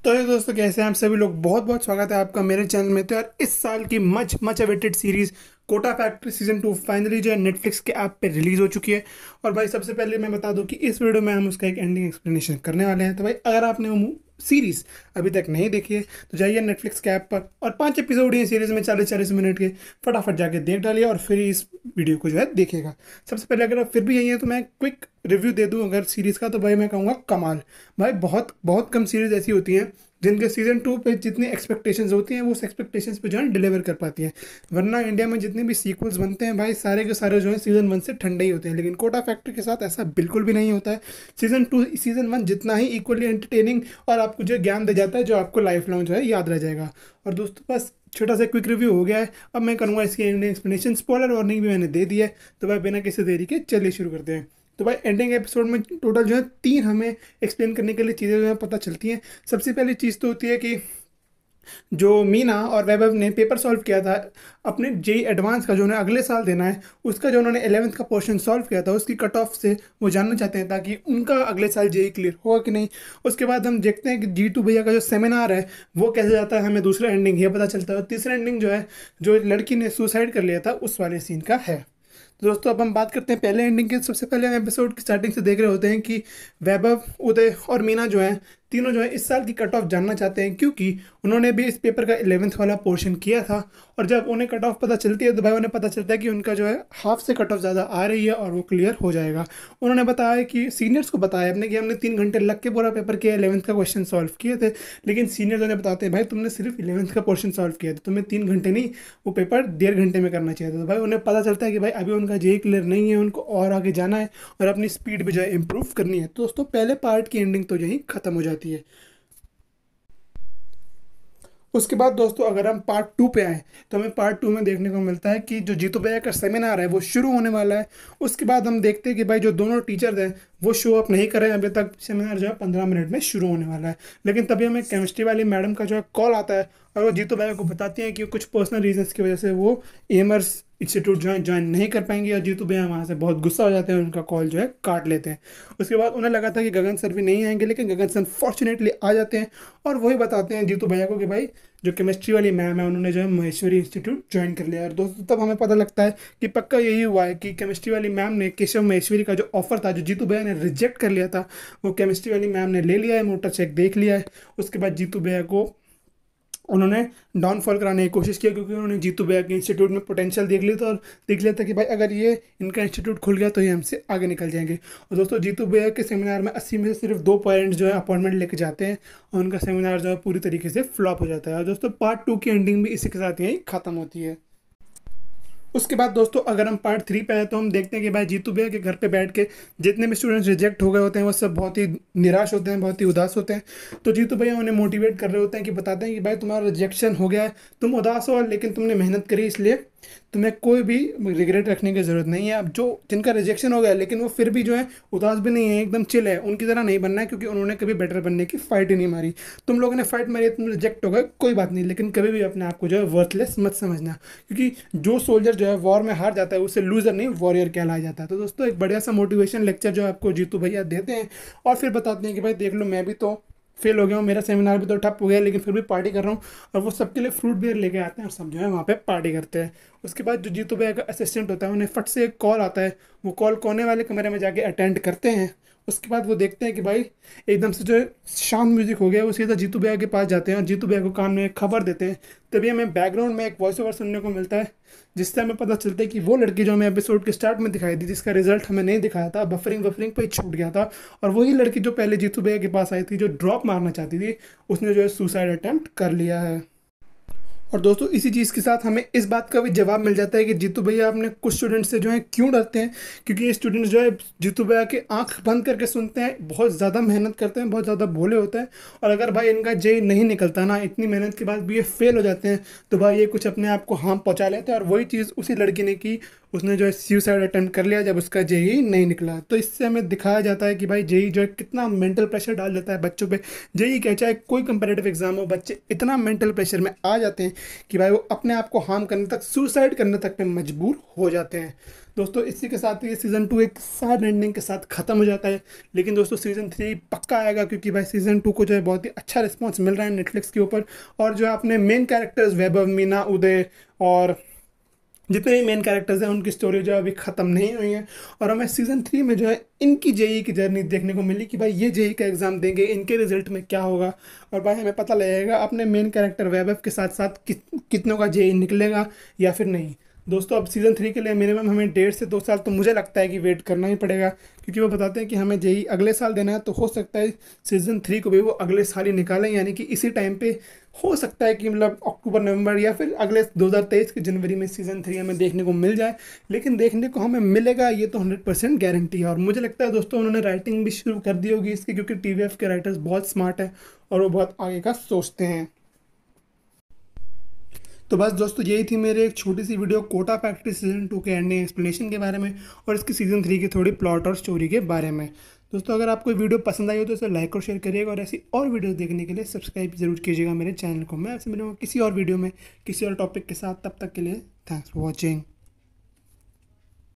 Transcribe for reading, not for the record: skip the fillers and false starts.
तो ये दोस्तों, कैसे हैं आप सभी लोग। बहुत बहुत स्वागत है आपका मेरे चैनल में। तो यार, इस साल की much much awaited series Kota factory season 2 finally जो है नेटफ्लिक्स के ऐप पे रिलीज हो चुकी है। और भाई, सबसे पहले मैं बता दूं कि इस वीडियो में हम उसका एक एंडिंग एक्सप्लेनेशन करने वाले हैं। तो भाई, अगर आपने वो सीरीज अभी तक नहीं देखी है तो जाइए नेटफ्लिक्स के ऐप पर, और 5 एपिसोड ही सीरीज में 40-40 मिनट के, फटाफट जाके देख डालिए और फिर इस वीडियो को जो है देखिएगा। सबसे पहले, अगर आप फिर भी यही है तो मैं क्विक रिव्यू दे दूं अगर सीरीज का, तो भाई मैं कहूँगा कमाल। भाई, बहुत बहुत कम सीरीज ऐसी होती हैं जिनके सीजन 2 पे जितनी एक्सपेक्टेशंस होती हैं वो उस एक्सपेक्टेशंस पे जो है डिलीवर कर पाती हैं। वरना इंडिया में जितने भी सीक्वल्स बनते हैं भाई, सारे के सारे जो है सीजन 1 से ठंडे ही होते हैं। लेकिन कोटा फैक्ट्री के साथ ऐसा बिल्कुल भी नहीं होता है। सीजन 2 सीजन 1 जितना ही इक्वली एंटरटेनिंग और आपको जो ज्ञान दे जाता है, जो आपको लाइफ लॉन्ग जो है याद रह जाएगा। और दोस्तों, बस छोटा सा क्विक रिव्यू हो गया है। अब मैं करूँगा इसकी एंडिंग एक्सप्लेनेशन। स्पॉइलर वार्निंग भी मैंने दे दी है। तो भाई, बिना किसी देरी के चलिए शुरू करते हैं। तो भाई, एंडिंग एपिसोड में टोटल जो है 3 हमें एक्सप्लेन करने के लिए चीज़ें जो है पता चलती हैं। सबसे पहली चीज़ तो होती है कि जो मीना और वैभव ने पेपर सॉल्व किया था अपने जेई एडवांस का, जो उन्हें अगले साल देना है, उसका जो उन्होंने 11th का पोर्शन सॉल्व किया था उसकी कट ऑफ से वो जानना चाहते हैं ताकि उनका अगले साल जेई क्लियर होगा कि नहीं। उसके बाद हम देखते हैं कि जीतू भैया का जो सेमिनार है वो कैसे जाता है, हमें दूसरा एंडिंग ये पता चलता है। और तीसरा एंडिंग जो है, जो लड़की ने सुसाइड कर लिया था उस वाले सीन का है। तो दोस्तों, अब हम बात करते हैं पहले एंडिंग की। सबसे पहले हम एपिसोड की स्टार्टिंग से देख रहे होते हैं कि वैभव, उदय और मीना जो है, तीनों जो है इस साल की कट ऑफ जानना चाहते हैं, क्योंकि उन्होंने भी इस पेपर का 11th वाला पोर्शन किया था। और जब उन्हें कट ऑफ पता चलती है तो भाई उन्हें पता चलता है कि उनका जो है हाफ से कट ऑफ ज़्यादा आ रही है और वो क्लियर हो जाएगा। उन्होंने बताया कि सीनियर्स को बताया अपने कि हमने 3 घंटे लग के पूरा पेपर किया, 11th का क्वेश्चन सॉल्व किए थे। लेकिन सीनियर्स उन्हें बताते हैं, भाई तुमने सिर्फ 11th का पोर्शन सॉल्व किया था, तुम्हें 3 घंटे नहीं, वो पेपर 1.5 घंटे में करना चाहिए था। तो भाई उन्हें पता चलता है कि भाई अभी उनका जेई क्लियर नहीं है, उनको और आगे जाना है और अपनी स्पीड भी जो है इम्प्रूव करनी है। तो दोस्तों, पहले पार्ट की एंडिंग तो यहीं खत्म हो जाती है। उसके बाद दोस्तों, अगर हम पार्ट 2 पे आए तो हमें पार्ट 2 में देखने को मिलता है कि जो जीतू भैया का सेमिनार है वो शुरू होने वाला है। उसके बाद हम देखते हैं कि भाई जो दोनों टीचर्स हैं वो शो अप नहीं कर रहे हैं अभी तक। सेमिनार जो है 15 मिनट में शुरू होने वाला है। लेकिन तभी हमें केमिस्ट्री वाली मैडम का जो है कॉल आता है और वो जीतू भैया को बताती हैं कि कुछ पर्सनल रीजंस की वजह से वो एमर्स इंस्टीट्यूट ज्वाइन नहीं कर पाएंगे। और जीतू भैया वहाँ से बहुत गुस्सा हो जाते हैं, उनका कॉल जो है काट लेते हैं। उसके बाद उन्हें लगा था कि गगन सर भी नहीं आएंगे, लेकिन गगन सर फॉर्चुनेटली आ जाते हैं और वही बताते हैं जीतू भैया को कि भाई जो केमिस्ट्री वाली मैम है उन्होंने जो है महेश्वरी इंस्टीट्यूट ज्वाइन कर लिया। और दोस्तों, तब हमें पता लगता है कि पक्का यही हुआ है कि केमिस्ट्री वाली मैम ने केशव महेश्वरी का जो ऑफर था, जो जीतू भैया ने रिजेक्ट कर लिया था, वो केमिस्ट्री वाली मैम ने ले लिया है, मोटर चेक देख लिया है। उसके बाद जीतू भैया को उन्होंने डाउनफॉल कराने की कोशिश की, क्योंकि उन्होंने जीतू भैया के इंस्टीट्यूट में पोटेंशियल देख लिया था और देख लिया था कि भाई अगर ये इनका इंस्टीट्यूट खुल गया तो ये हमसे आगे निकल जाएंगे। और दोस्तों, जीतू भैया के सेमिनार में 80 में से सिर्फ 2 पेरेंट्स जो है अपॉइंटमेंट लेके जाते हैं और उनका सेमिनार जो है पूरी तरीके से फ्लॉप हो जाता है। और दोस्तों, पार्ट 2 की एंडिंग भी इसी के साथ यही खत्म होती है। उसके बाद दोस्तों, अगर हम पार्ट 3 पे आए तो हम देखते हैं कि भाई जीतू भैया के घर पे बैठ के जितने भी स्टूडेंट्स रिजेक्ट हो गए होते हैं वो सब बहुत ही निराश होते हैं, बहुत ही उदास होते हैं। तो जीतू भैया उन्हें मोटिवेट कर रहे होते हैं, कि बताते हैं कि भाई तुम्हारा रिजेक्शन हो गया है, तुम उदास हो लेकिन तुमने मेहनत करी, इसलिए तुम्हें कोई भी रिग्रेट रखने की ज़रूरत नहीं है। अब जो जिनका रिजेक्शन हो गया लेकिन वो फिर भी जो है उदास भी नहीं है, एकदम चिल है, उनकी तरह नहीं बनना है, क्योंकि उन्होंने कभी बेटर बनने की फाइट ही नहीं मारी। तुम लोगों ने फाइट मारी, तुम रिजेक्ट हो गए, कोई बात नहीं, लेकिन कभी भी अपने आप को जो है वर्थलेस मत समझना, क्योंकि जो सोल्जर जो है वॉर में हार जाता है उसे लूजर नहीं वॉरियर कहलाया जाता है। तो दोस्तों, एक बढ़िया सा मोटिवेशन लेक्चर जो आपको जीतू भैया देते हैं और फिर बताते हैं कि भाई देख लो, मैं भी तो फेल हो गया हूँ, मेरा सेमिनार भी तो ठप हो गया, लेकिन फिर भी पार्टी कर रहा हूँ। और वो सबके लिए फ्रूट बियर लेके आते हैं और सब जो है वहाँ पे पार्टी करते हैं। उसके बाद जो जीतू भैया का असिस्टेंट होता है उन्हें फट से एक कॉल आता है, वो कॉल कोने वाले कमरे में जाके अटेंड करते हैं। उसके बाद वो देखते हैं कि भाई एकदम से जो है शांत म्यूजिक हो गया, वो सीधा जीतू भैया के पास जाते हैं और जीतू भैया को कान में एक खबर देते हैं। तभी हमें बैकग्राउंड में एक वॉइस ओवर सुनने को मिलता है, जिससे हमें पता चलता है कि वो लड़की जो हमें एपिसोड के स्टार्ट में दिखाई दी, जिसका रिजल्ट हमें नहीं दिखाया था, बफरिंग वफरिंग पे ही छूट गया था, और वही लड़की जो पहले जीतू भैया के पास आई थी, जो ड्रॉप मारना चाहती थी, उसने जो है सुसाइड अटेम्प्ट कर लिया है। और दोस्तों, इसी चीज़ के साथ हमें इस बात का भी जवाब मिल जाता है कि जीतू भैया अपने कुछ स्टूडेंट्स से जो है क्यों डरते हैं, क्योंकि ये स्टूडेंट्स जो है जीतू भैया के आंख बंद करके सुनते हैं, बहुत ज़्यादा मेहनत करते हैं, बहुत ज़्यादा भोले होते हैं। और अगर भाई इनका जेई नहीं निकलता ना, इतनी मेहनत के बाद भी ये फेल हो जाते हैं, तो भाई ये कुछ अपने आप को हार्म पहुँचा लेते हैं। और वही चीज़ उसी लड़की ने की, उसने जो है सुसाइड अटेम्प्ट कर लिया जब उसका जेई नहीं निकला। तो इससे हमें दिखाया जाता है कि भाई जेई जो है कितना मेंटल प्रेशर डाल देता है बच्चों पे। जेई क्या, चाहे कोई कंपेरेटिव एग्जाम हो, बच्चे इतना मेंटल प्रेशर में आ जाते हैं कि भाई वो अपने आप को हार्म करने तक, सुसाइड करने तक पे मजबूर हो जाते हैं। दोस्तों इसी के साथ ये सीज़न 2 एक सैड एंडिंग के साथ ख़त्म हो जाता है। लेकिन दोस्तों सीज़न 3 पक्का आएगा, क्योंकि भाई सीज़न 2 को जो है बहुत ही अच्छा रिस्पांस मिल रहा है नेटफ्लिक्स के ऊपर। और जो है अपने मेन कैरेक्टर्स वैभव, मीना, उदय और जितने भी मेन कैरेक्टर्स हैं उनकी स्टोरी जो है अभी ख़त्म नहीं हुई है। और हमें सीज़न 3 में जो है इनकी जेई की जर्नी देखने को मिली कि भाई ये जेई का एग्ज़ाम देंगे, इनके रिजल्ट में क्या होगा। और भाई हमें पता लगेगा अपने मेन कैरेक्टर वैभव के साथ साथ कितनों का जेई निकलेगा या फिर नहीं। दोस्तों अब सीज़न 3 के लिए मिनिमम हमें 1.5 से 2 साल तो मुझे लगता है कि वेट करना ही पड़ेगा, क्योंकि वो बताते हैं कि हमें जेई अगले साल देना है। तो हो सकता है सीज़न 3 को भी वो अगले साल ही निकालें, यानी कि इसी टाइम पे हो सकता है कि मतलब अक्टूबर नवंबर या फिर अगले 2023 के जनवरी में सीज़न 3 हमें देखने को मिल जाए। लेकिन देखने को हमें मिलेगा ये तो 100% गारंटी है। और मुझे लगता है दोस्तों उन्होंने राइटिंग भी शुरू कर दी होगी इसकी, क्योंकि टीवीएफ के राइटर्स बहुत स्मार्ट हैं और वो बहुत आगे का सोचते हैं। तो बस दोस्तों यही थी मेरे एक छोटी सी वीडियो कोटा फैक्ट्री सीज़न 2 के एंडिंग एक्सप्लेनेशन के बारे में और इसकी सीज़न 3 की थोड़ी प्लॉट और स्टोरी के बारे में। दोस्तों अगर आपको वीडियो पसंद आई हो तो इसे लाइक और शेयर करिएगा, और ऐसी और वीडियो देखने के लिए सब्सक्राइब जरूर कीजिएगा मेरे चैनल को। मैं आपसे मिलूंगा किसी और वीडियो में किसी और टॉपिक के साथ। तब तक के लिए थैंक्स फॉर वॉचिंग।